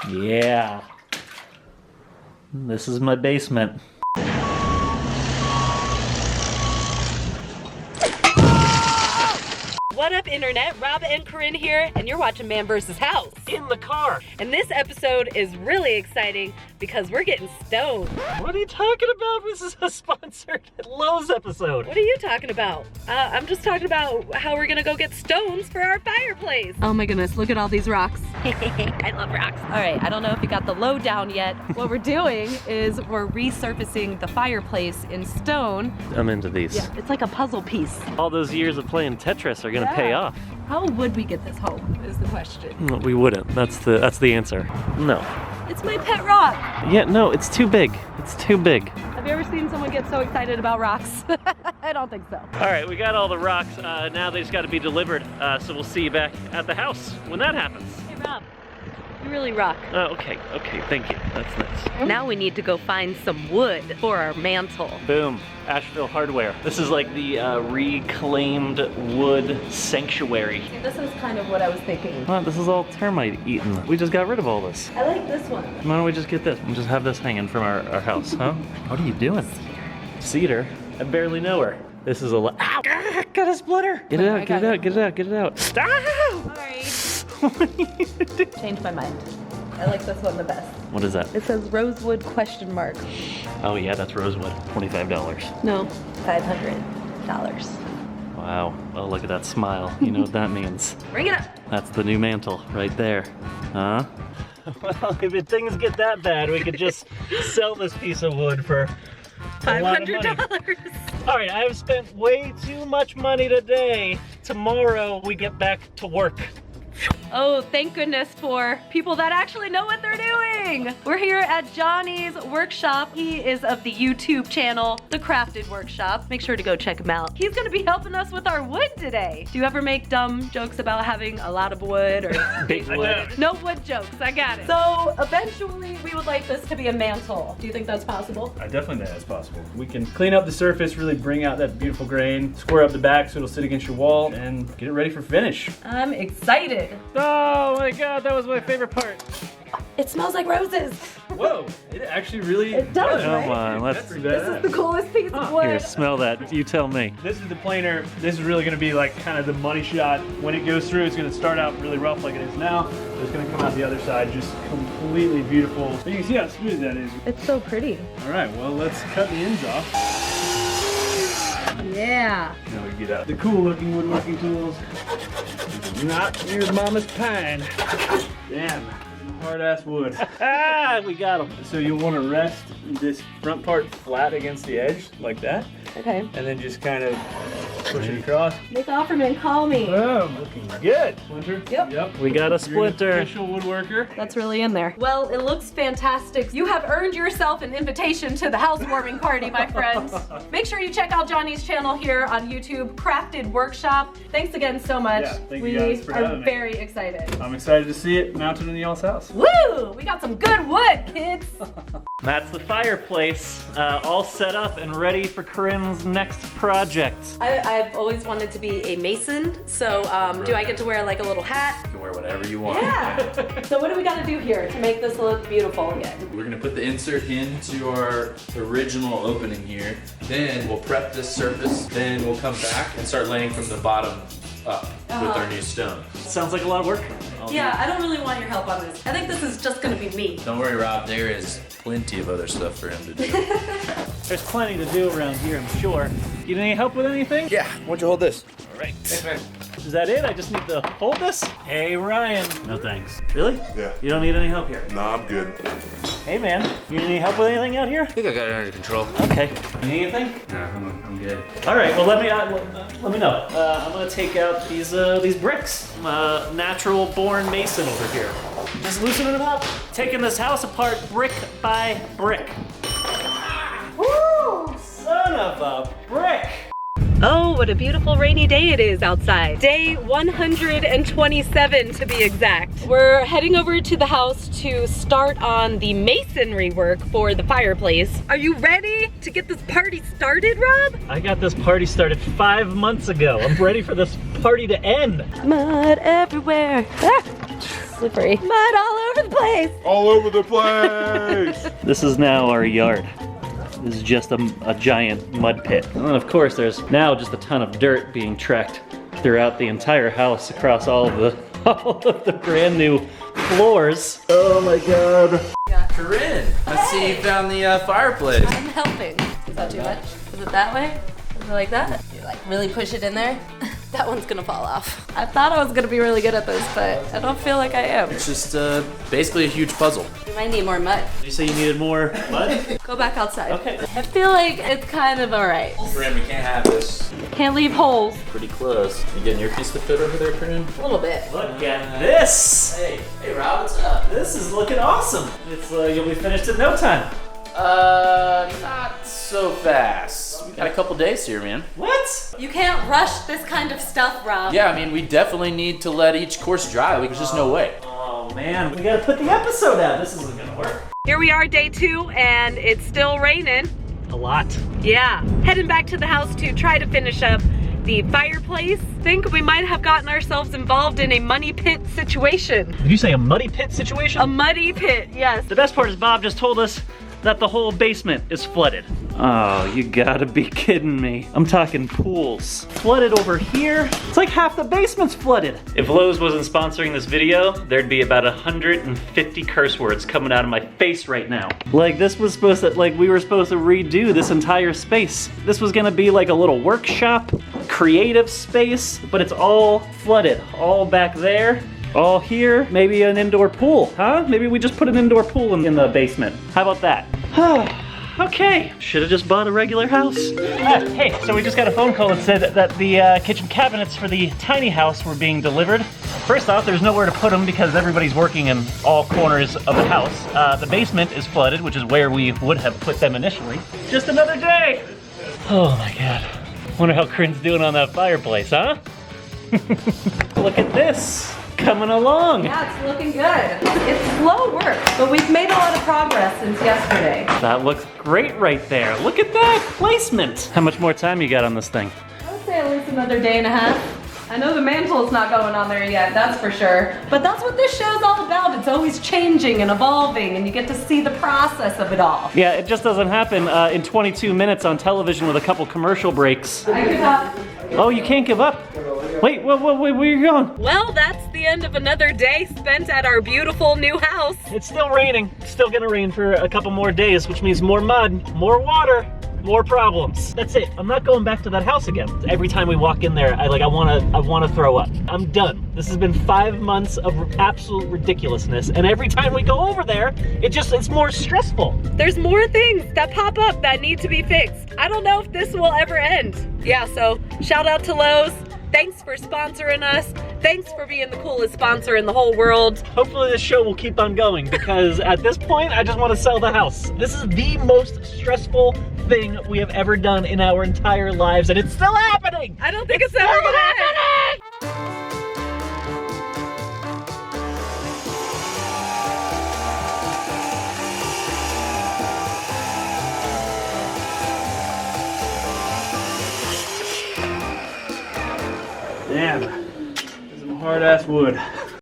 Yeah. This is my basement. What up, Internet? Rob and Corinne here, and you're watching Man vs. House. In the car. And this episode is really exciting because we're getting stoned. What are you talking about? This is a sponsored Lowe's episode. What are you talking about? I'm just talking about how we're gonna go get stones for our fireplace. Oh my goodness, look at all these rocks. I love rocks. All right, I don't know if you got the lowdown yet. What we're doing is we're resurfacing the fireplace in stone. I'm into these. Yeah, it's like a puzzle piece. All those years of playing Tetris are gonna pay off. How would we get this home is the question. No, we wouldn't. That's the answer. No. It's my pet rock. Yeah, no, it's too big. It's too big. Have you ever seen someone get so excited about rocks? I don't think so. All right, we got all the rocks. Now they just got to be delivered. So we'll see you back at the house when that happens. Hey, Rob. You really rock. Oh, okay, thank you. That's nice. Now we need to go find some wood for our mantle. Boom, Asheville Hardware. This is like the reclaimed wood sanctuary. See, this is kind of what I was thinking. Well, this is all termite eaten. We just got rid of all this. I like this one. Why don't we just get this and just have this hanging from our house, huh? What are you doing? Cedar? I barely know her. This is a ow! Got a splitter! Get it out, get it out, get it out, get it out. Stop! Sorry. What are you doing? Change my mind. I like this one the best. What is that? It says Rosewood question mark. Oh yeah, that's rosewood. $25. No, $500. Wow. Oh, look at that smile. You know what that means. Bring it up. That's the new mantle right there. Huh? Well, if things get that bad, we could just sell this piece of wood for $500. All right, I have spent way too much money today. Tomorrow we get back to work. Oh, thank goodness for people that actually know what they're doing. We're here at Johnny's workshop. He is of the YouTube channel, The Crafted Workshop. Make sure to go check him out. He's gonna be helping us with our wood today. Do you ever make dumb jokes about having a lot of wood or Big wood? No wood jokes, I got it. So eventually we would like this to be a mantle. Do you think that's possible? I definitely think that's possible. We can clean up the surface, really bring out that beautiful grain, square up the back so it'll sit against your wall, and get it ready for finish. I'm excited. Oh my God, that was my favorite part. It smells like roses. Whoa, it actually really It does, right? Come on, let's. This is the coolest piece of wood. Here, smell that. You tell me. This is the planer. This is really gonna be like kind of the money shot. When it goes through, it's gonna start out really rough like it is now. It's gonna come out the other side just completely beautiful. But you can see how smooth that is. It's so pretty. All right, well, let's cut the ends off. Yeah. Now we get out the cool looking woodworking tools. Not near mama's pine. Damn, hard ass wood. We got him. So you'll want to rest this front part flat against the edge like that. Okay. And then just kind of push it across. Miss Offerman, call me. Boom, looking good. Splinter? Yep. We got a splinter. You're an official woodworker. That's really in there. Well, it looks fantastic. You have earned yourself an invitation to the housewarming party, my friends. Make sure you check out Johnny's channel here on YouTube, Crafted Workshop. Thanks again so much. Yeah, thank you guys for having are me. very excited. I'm excited to see it mounted in y'all's house. Woo! We got some good wood, kids. That's the fireplace, all set up and ready for Corinne's next project. I've always wanted to be a mason, so do I get to wear like a little hat? You can wear whatever you want. Yeah. So what do we got to do here to make this look beautiful again? We're gonna put the insert into our original opening here. Then we'll prep this surface. Then we'll come back and start laying from the bottom up with our new stone. Sounds like a lot of work. Yeah, I don't really want your help on this. I think this is just gonna be me. Don't worry, Rob. There is plenty of other stuff for him to do. There's plenty to do around here, I'm sure. You need any help with anything? Yeah. Why don't you hold this? All right. Is that it? I just need to hold this? Hey, Ryan. No thanks. Really? Yeah. You don't need any help here? Nah, I'm good. Hey, man. You need any help with anything out here? I think I got it under control. Okay. You need anything? No, I'm good. All right. Well, let me know. I'm gonna take out these bricks. I'm a natural-born mason over here. Just loosening them up. Taking this house apart brick by brick. Woo! Son of a brick! Oh, what a beautiful rainy day it is outside. Day 127 to be exact. We're heading over to the house to start on the masonry work for the fireplace. Are you ready to get this party started, Rob? I got this party started 5 months ago. I'm ready for this party to end. Mud everywhere. Ah. slippery. Mud all over the place. All over the place. This is now our yard. This is just a giant mud pit. And then of course there's now just a ton of dirt being trekked throughout the entire house across all of the brand new floors. Oh my god. Corinne, I see you found the fireplace. I'm helping. Is that too much? Is it that way? Is it like that? You like really push it in there? That one's gonna fall off. I thought I was gonna be really good at this, but I don't feel like I am. It's just basically a huge puzzle. We might need more mud. Did you say you needed more mud? Go back outside. Okay. I feel like it's kind of alright. Corinne, we can't have this. Can't leave holes. Pretty close. You getting your piece to fit over there, Corinne? A little bit. Look at this. Hey Rob, what's up? This is looking awesome. It's you'll be finished in no time. Not so fast. We got a couple days here, man. What? You can't rush this kind of stuff, Rob. Yeah, I mean, we definitely need to let each course dry. There's just no way. Oh man, we gotta put the episode out. This isn't gonna work. Here we are, day 2, and it's still raining. A lot. Yeah. Heading back to the house to try to finish up the fireplace. Think we might have gotten ourselves involved in a money pit situation. Did you say a muddy pit situation? A muddy pit, yes. The best part is Bob just told us that the whole basement is flooded. Oh, you gotta be kidding me. I'm talking pools. Flooded over here. It's like half the basement's flooded. If Lowe's wasn't sponsoring this video, there'd be about 150 curse words coming out of my face right now. Like this was supposed to, like we were supposed to redo this entire space. This was gonna be like a little workshop, creative space, but it's all flooded. All back there. All here, maybe an indoor pool, huh? Maybe we just put an indoor pool in the basement. How about that? Okay, should have just bought a regular house. Hey, so we just got a phone call that said that the kitchen cabinets for the tiny house were being delivered. First off, there's nowhere to put them because everybody's working in all corners of the house. The basement is flooded, which is where we would have put them initially. Just another day. Oh my God. Wonder how Corinne's doing on that fireplace, huh? Look at this. Coming along. Yeah, it's looking good. It's slow work, but we've made a lot of progress since yesterday. That looks great right there. Look at that placement. How much more time you got on this thing? I would say at least another day and a half. I know the mantle's not going on there yet, that's for sure. But that's what this show's all about. It's always changing and evolving, and you get to see the process of it all. Yeah, it just doesn't happen in 22 minutes on television with a couple commercial breaks. I give up. Oh, you can't give up. Wait, where are you going? Well, that's the end of another day spent at our beautiful new house. It's still raining. It's still gonna rain for a couple more days, which means more mud, more water, more problems. That's it. I'm not going back to that house again. Every time we walk in there, I wanna throw up. I'm done. This has been 5 months of absolute ridiculousness, and every time we go over there, it's more stressful. There's more things that pop up that need to be fixed. I don't know if this will ever end. Yeah, so shout out to Lowe's. Thanks for sponsoring us. Thanks for being the coolest sponsor in the whole world. Hopefully this show will keep on going because at this point, I just want to sell the house. This is the most stressful thing we have ever done in our entire lives, and it's still happening. I don't think it's ever gonna end. Damn. This is some hard ass wood.